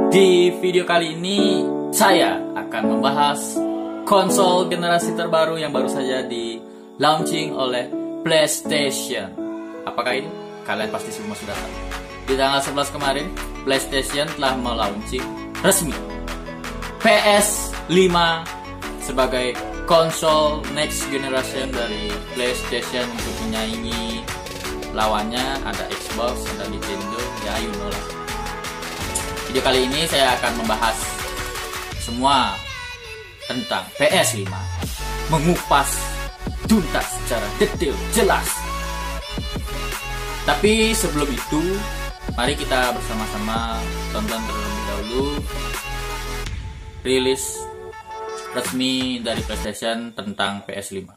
Di video kali ini saya akan membahas konsol generasi terbaru yang baru saja di launching oleh PlayStation. Apakah ini? Kalian pasti semua sudah tahu. Di tanggal 11 kemarin, PlayStation telah melaunching resmi PS5 sebagai konsol next generation dari PlayStation untuk menyaingi lawannya. Ada Xbox, ada Nintendo, ya you know lah. Video kali ini saya akan membahas semua tentang PS5, mengupas tuntas secara detail, jelas. Tapi sebelum itu, mari kita bersama-sama tonton terlebih dahulu rilis resmi dari PlayStation tentang PS5.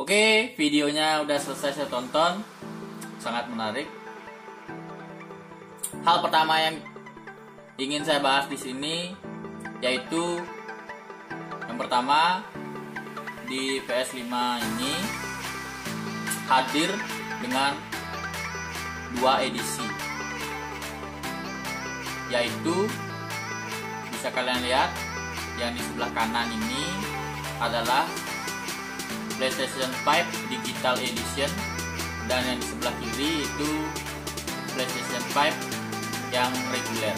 Oke, videonya udah selesai saya tonton, sangat menarik. Hal pertama yang ingin saya bahas di sini yaitu yang pertama, di PS5 ini hadir dengan dua edisi, yaitu bisa kalian lihat yang di sebelah kanan ini adalah PlayStation 5 Digital Edition, dan yang di sebelah kiri itu PlayStation 5 yang reguler,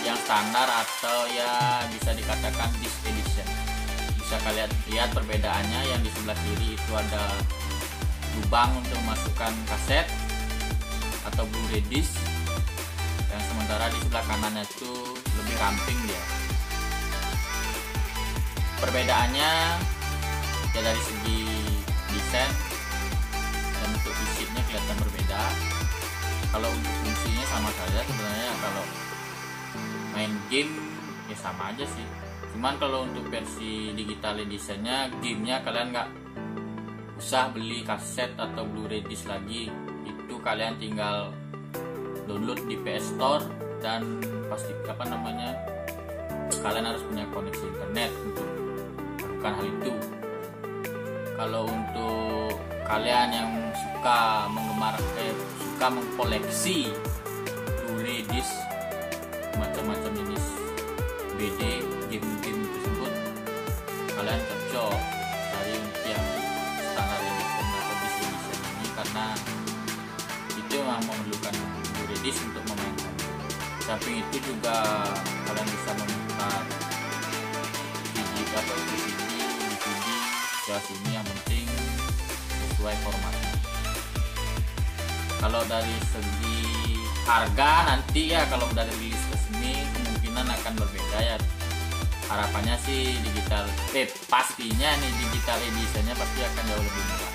yang standar atau ya bisa dikatakan disc edition. Bisa kalian lihat perbedaannya, yang di sebelah kiri itu ada lubang untuk memasukkan kaset atau Blu-ray disc, dan sementara di sebelah kanannya itu lebih ramping dia. Perbedaannya ya dari segi desain dan untuk fisiknya kelihatan berbeda. Kalau untuk fungsinya sama saja sebenarnya, kalau main game ya sama aja sih. Cuman kalau untuk versi digital editionnya, gamenya kalian nggak usah beli kaset atau Blu-ray disc lagi. Itu kalian tinggal download di PS Store, dan pasti kalian harus punya koneksi internet untuk melakukan hal itu. Kalau untuk kalian yang suka mengkoleksi Blu-ray disc macam-macam jenis BD game-game tersebut, kalian cocok cari yang standar edition atau disc edition ini, karena itu memang memerlukan Blu-ray disc untuk memainkan. Samping itu juga kalian bisa memutar CD atau DVD ya, sini yang penting sesuai formatnya. Kalau dari segi harga nanti ya, kalau udah rilis resmi kemungkinan akan berbeda ya. Harapannya sih pastinya nih digital editionnya pasti akan jauh lebih murah,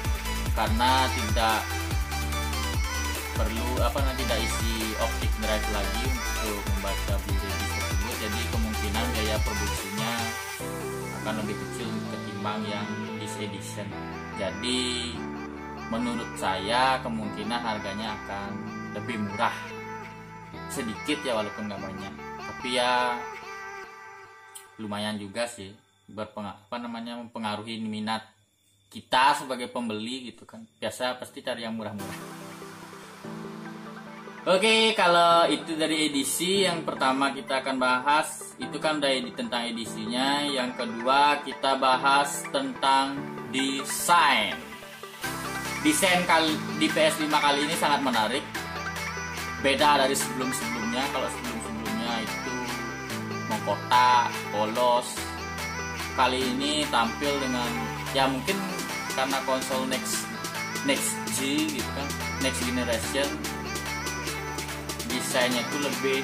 karena tidak perlu tidak isi optic drive lagi untuk membaca Blu-ray disc tersebut. Jadi kemungkinan biaya produksinya akan lebih kecil ketimbang yang disc edition. Jadi menurut saya kemungkinan harganya akan lebih murah sedikit ya, walaupun nggak banyak, tapi ya lumayan juga sih, mempengaruhi minat kita sebagai pembeli gitu kan. Biasa pasti cari yang murah-murah. Oke, kalau itu dari edisi, yang pertama kita akan bahas itu kan dari tentang edisinya. Yang kedua kita bahas tentang desain. Desain di PS5 kali ini sangat menarik. Beda dari sebelum-sebelumnya. Kalau sebelum-sebelumnya itu mengkotak, polos. Kali ini tampil dengan, ya mungkin karena konsol next G gitu kan, next generation, desainnya itu lebih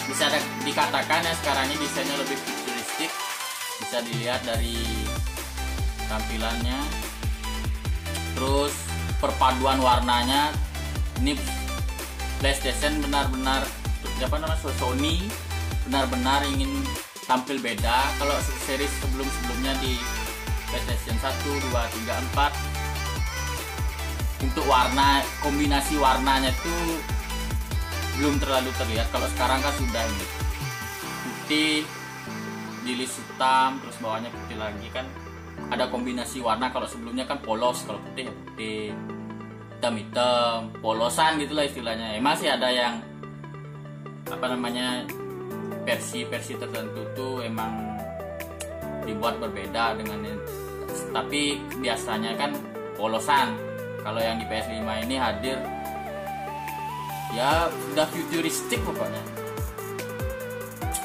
bisa dikatakan ya sekarang ini desainnya lebih futuristik. Bisa dilihat dari tampilannya, terus perpaduan warnanya. Ini PlayStation benar-benar Sony benar-benar ingin tampil beda. Kalau series sebelum-sebelumnya di PlayStation 1, 2, 3, 4 untuk warna, kombinasi warnanya itu belum terlalu terlihat. Kalau sekarang kan sudah ini putih, dilis hitam, terus bawahnya putih lagi kan, ada kombinasi warna. Kalau sebelumnya kan polos, kalau putih ya putih, hitam, polosan gitulah istilahnya. Masih ada yang versi tertentu tuh emang dibuat berbeda dengan ini. Tapi biasanya kan polosan. Kalau yang di PS5 ini hadir ya udah futuristik pokoknya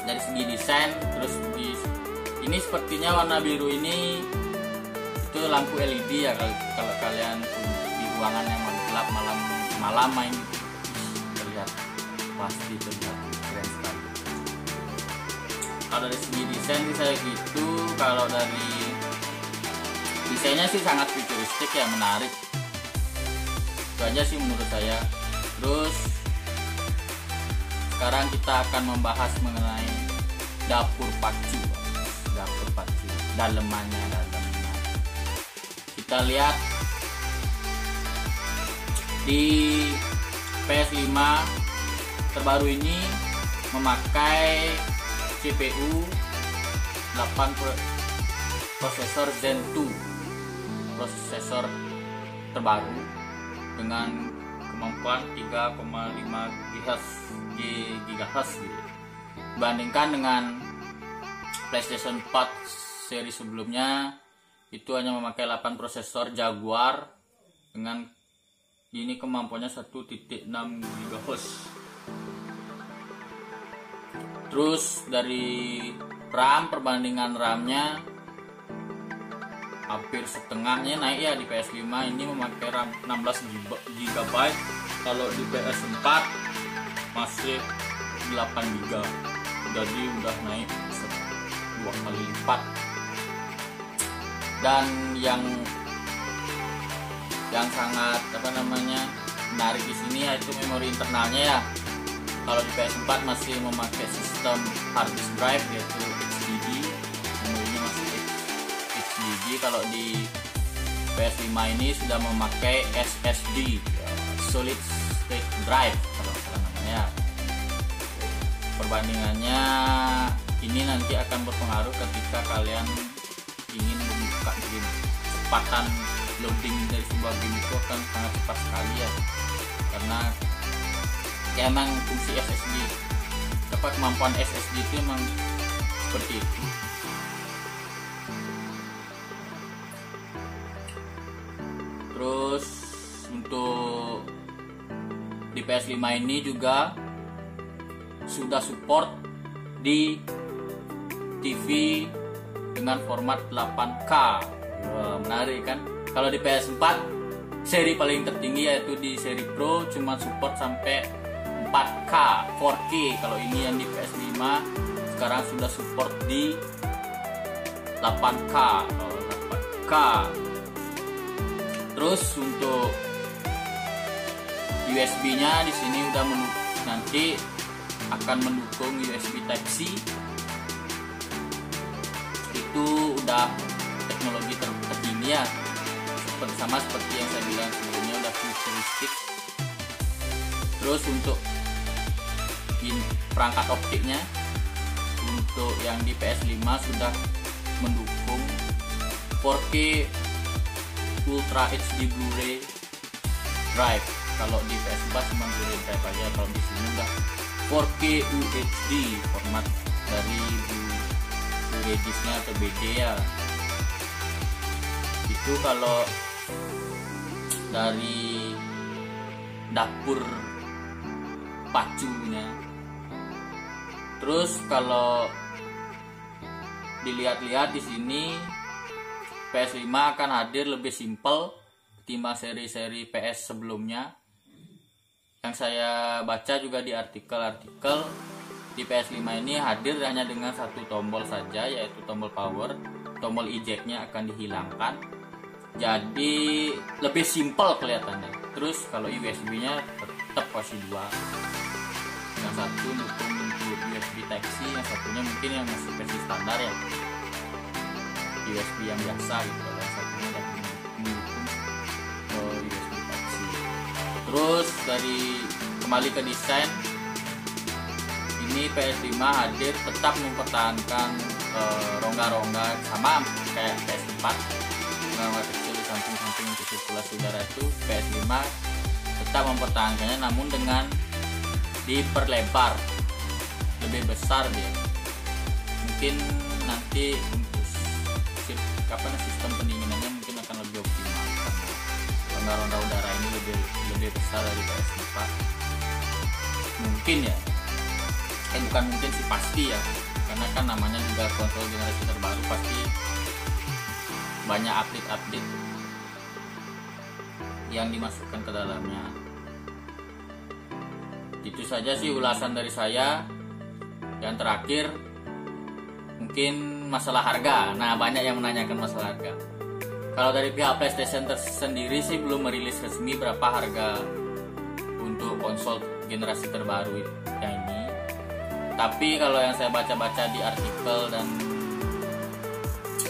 dari segi desain. Terus ini sepertinya warna biru ini itu lampu LED ya. Kalau kalian di ruangan yang gelap malam main gitu, terlihat, pasti terlihat keren sekali. Kalau dari segi desain saya gitu, kalau dari desainnya sih sangat futuristik ya, menarik. Itu aja sih menurut saya. Terus sekarang kita akan membahas mengenai dapur pacu. Dalemannya. Kita lihat di PS5 terbaru ini memakai CPU 8 prosesor Zen 2, prosesor terbaru dengan kemampuan 3,5 GHz gitu. Dibandingkan dengan PlayStation 4 seri sebelumnya itu hanya memakai 8 prosesor Jaguar dengan ini kemampuannya 1.6 GHz. Terus dari RAM, perbandingan RAM-nya hampir setengahnya naik ya. Di PS5 ini memakai RAM 16 GB, kalau di PS4 masih 8 GB, jadi udah naik 2 kali lipat. Dan yang sangat menarik di sini yaitu memori internalnya ya. Kalau di PS4 masih memakai sistem hard disk drive yaitu HDD, memorinya masih HDD. Kalau di PS5 ini sudah memakai SSD, solid state drive kalau namanya. Perbandingannya ini nanti akan berpengaruh ketika kalian ingin membuka game. Kecepatan loading dari sebuah game itu akan sangat cepat sekali ya, karena ya emang fungsi SSD, kemampuan SSD itu emang seperti itu. Terus untuk di PS5 ini juga sudah support di TV dengan format 8K. Wah, menarik kan? Kalau di PS4 seri paling tertinggi yaitu di seri Pro cuma support sampai 4K, 4K. Kalau ini yang di PS5 sekarang sudah support di 8K. 8K. Terus untuk USB-nya di sini udah nanti akan mendukung USB Type-C. Itu udah teknologi terkini ya. Sama seperti yang saya bilang sebelumnya, udah futuristik. Terus untuk perangkat optiknya, untuk yang di PS5 sudah mendukung 4K Ultra HD Blu-ray drive. Kalau di PS4 cuma Blu-ray drive aja, kalau di sini udah 4K UHD format dari Blu-ray disc-nya atau BD ya. Itu kalau dari dapur pacunya. Terus kalau dilihat-lihat di sini PS5 akan hadir lebih simpel ketimbang seri-seri PS sebelumnya. Yang saya baca juga di artikel-artikel, di PS5 ini hadir hanya dengan satu tombol saja, yaitu tombol power. Tombol eject-nya akan dihilangkan. Jadi lebih simpel kelihatannya. Terus kalau USB-nya tetap versi 2. Yang satu dukung untuk USB Type-C, yang satunya mungkin yang masih versi standar ya, USB yang biasa gitu. Yang satunya udah mendukung USB Type-C. Terus dari kembali ke desain, ini PS5 hadir tetap mempertahankan rongga-rongga sama kayak PS4. Rongga kecil di samping-samping untuk sirkulasi udara itu PS5 tetap mempertahankannya, namun dengan diperlebar, lebih besar dia. Mungkin nanti untuk sistem pendinginannya mungkin akan lebih optimal karena rongga-rongga udara ini lebih besar dari PS4. Mungkin ya, bukan mungkin sih, pasti ya, karena kan namanya juga konsol generasi terbaru, pasti banyak update-update yang dimasukkan ke dalamnya. Itu saja sih ulasan dari saya. Yang terakhir mungkin masalah harga. Nah, banyak yang menanyakan masalah harga. Kalau dari pihak PlayStation sendiri sih belum merilis resmi berapa harga untuk konsol generasi terbaru yang ini. Tapi kalau yang saya baca-baca di artikel dan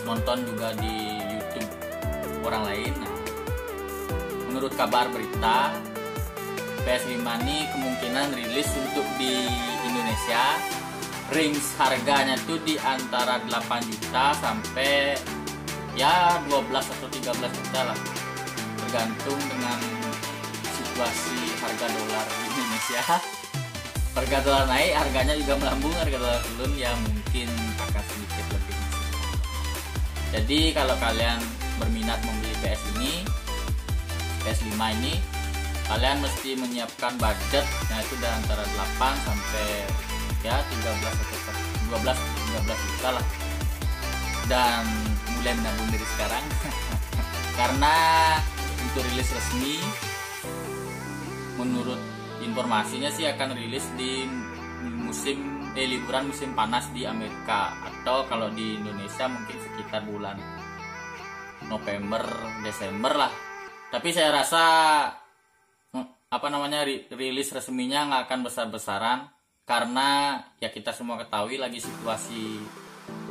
nonton juga di YouTube orang lain, nah, menurut kabar berita, PS5 ini kemungkinan rilis untuk di Indonesia. Range harganya tuh di antara 8 juta sampai ya 12 atau 13 juta lah, tergantung dengan situasi harga dolar di Indonesia. Harga dolar naik, harganya juga melambung. Harga dolar turun ya mungkin akan sedikit lebih. Jadi kalau kalian berminat membeli PS5 ini, kalian mesti menyiapkan budget, nah itu udah antara 8 sampai ya 13 atau 12-13 juta lah, dan mulai menabung dari sekarang. Karena untuk rilis resmi menurut informasinya sih akan rilis di liburan musim panas di Amerika, atau kalau di Indonesia mungkin sekitar bulan November Desember lah. Tapi saya rasa rilis resminya nggak akan besar-besaran, karena ya kita semua ketahui lagi situasi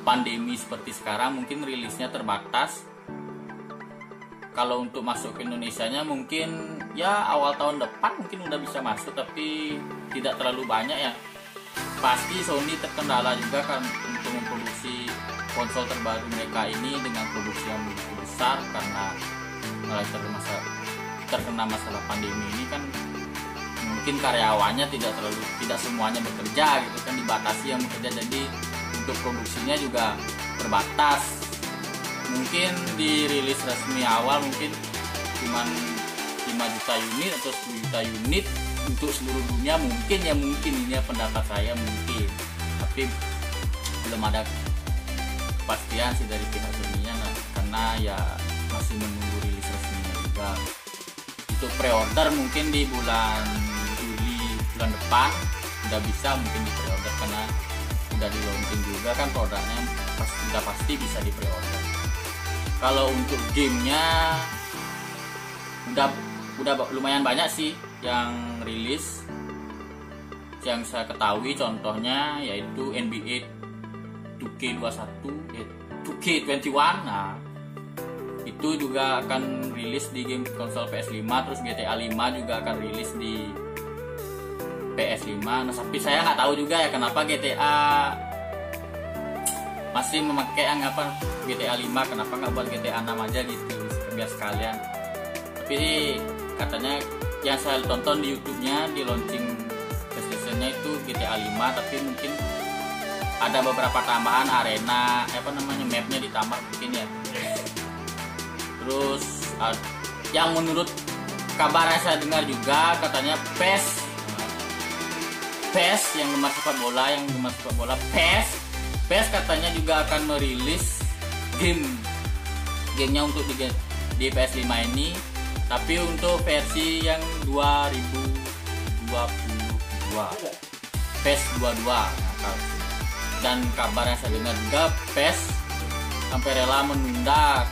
pandemi seperti sekarang, mungkin rilisnya terbatas. Kalau untuk masuk ke Indonesianya mungkin ya awal tahun depan mungkin udah bisa masuk, tapi tidak terlalu banyak ya. Pasti Sony terkendala juga kan untuk memproduksi konsol terbaru mereka ini dengan produksi yang begitu besar, karena terkena masalah pandemi ini kan mungkin karyawannya tidak semuanya bekerja gitu kan, dibatasi yang bekerja, jadi untuk produksinya juga terbatas. Mungkin di rilis resmi awal mungkin cuma 5 juta unit atau 10 juta unit untuk seluruh dunia, mungkin ini pendapat saya mungkin, tapi belum ada kepastian sih dari pihak Sony-nya, karena ya masih menunggu rilis resminya juga. Untuk pre-order mungkin di bulan Juli bulan depan udah bisa mungkin di pre-order, karena udah di launching juga kan produknya, udah pasti bisa di pre-order. Kalau untuk gamenya udah lumayan banyak sih yang rilis, yang saya ketahui contohnya yaitu NBA 2K21, 2K21. Nah, itu juga akan rilis di game konsol PS5. Terus GTA 5 juga akan rilis di PS5. Nah, tapi saya nggak tahu juga ya kenapa GTA masih memakai anggapan GTA 5, kenapa nggak buat GTA 6 aja gitu biar sekalian. Tapi katanya yang saya tonton di YouTube-nya, di launching PlayStation-nya itu GTA 5, tapi mungkin ada beberapa tambahan arena, mapnya ditambah mungkin ya. Terus yang menurut kabar yang saya dengar juga katanya PES yang gemar sepak bola, PES katanya juga akan merilis gamenya untuk di PS5 ini, tapi untuk versi yang 2022 PES 22. Dan kabar yang saya dengar juga PES sampai rela menunda,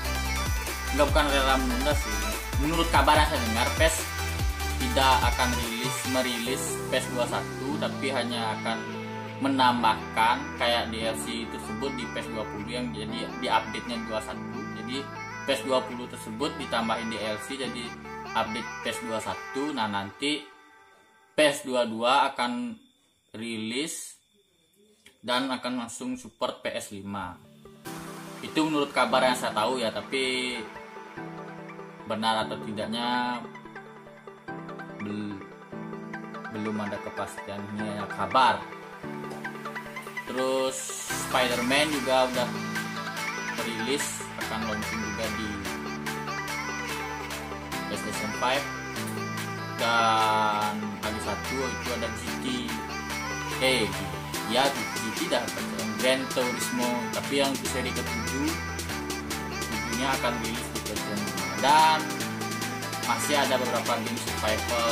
bukan rela menunda sih, menurut kabar yang saya dengar PES tidak akan merilis PES 21, tapi hanya akan menambahkan kayak DLC tersebut di PES 20 yang jadi di update-nya 21. Jadi PES 20 tersebut ditambahin DLC jadi update PES 21. Nah, nanti PES 22 akan rilis dan akan langsung support PS5. Itu menurut kabar yang saya tahu ya, tapi benar atau tidaknya belum ada kepastian, ini hanya kabar. Terus Spider-Man juga udah rilis, akan launching juga di PlayStation 5. Dan lagi satu itu ada GT dah Gran Turismo, tapi yang di seri ke-7 nya akan rilis di PlayStation 5. Dan masih ada beberapa game survival,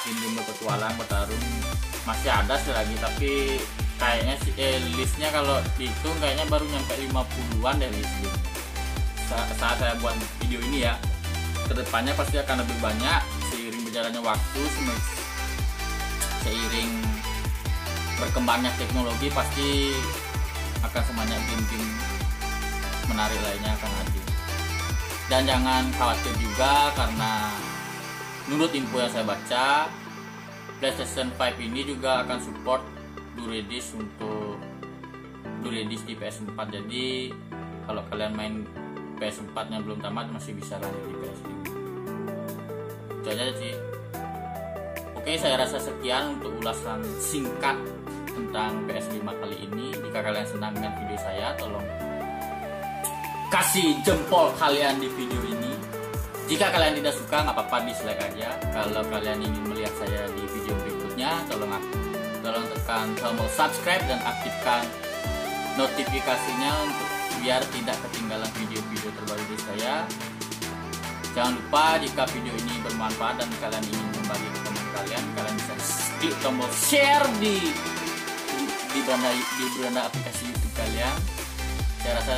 game berpetualang, bertarung, masih ada sih lagi, tapi kayaknya sih listnya kalau dihitung kayaknya baru nyampe 50-an deh list gitu. Saat saya buat video ini ya, kedepannya pasti akan lebih banyak seiring berjalannya waktu, seiring berkembangnya teknologi, pasti akan sebanyak game-game menarik lainnya akan hadir. Dan jangan khawatir juga, karena menurut info yang saya baca, PlayStation 5 ini juga akan support DualDisc untuk DualDisc di PS4. Jadi kalau kalian main PS4 yang belum tamat masih bisa lanjut di PS5. Itu aja sih. Oke, saya rasa sekian untuk ulasan singkat tentang PS5 kali ini. Jika kalian senang dengan video saya, tolong kasih jempol kalian di video ini. Jika kalian tidak suka, nggak apa-apa, dislike aja. Kalau kalian ingin melihat saya di video berikutnya, tolong tekan tombol subscribe dan aktifkan notifikasinya untuk biar tidak ketinggalan video-video terbaru dari saya. Jangan lupa, jika video ini bermanfaat dan kalian ingin membagi ke teman kalian bisa klik tombol share di beranda aplikasi YouTube kalian. Saya rasa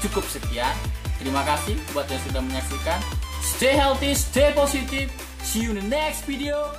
cukup sekian. Terima kasih buat yang sudah menyaksikan. Stay healthy, stay positive. See you in the next video.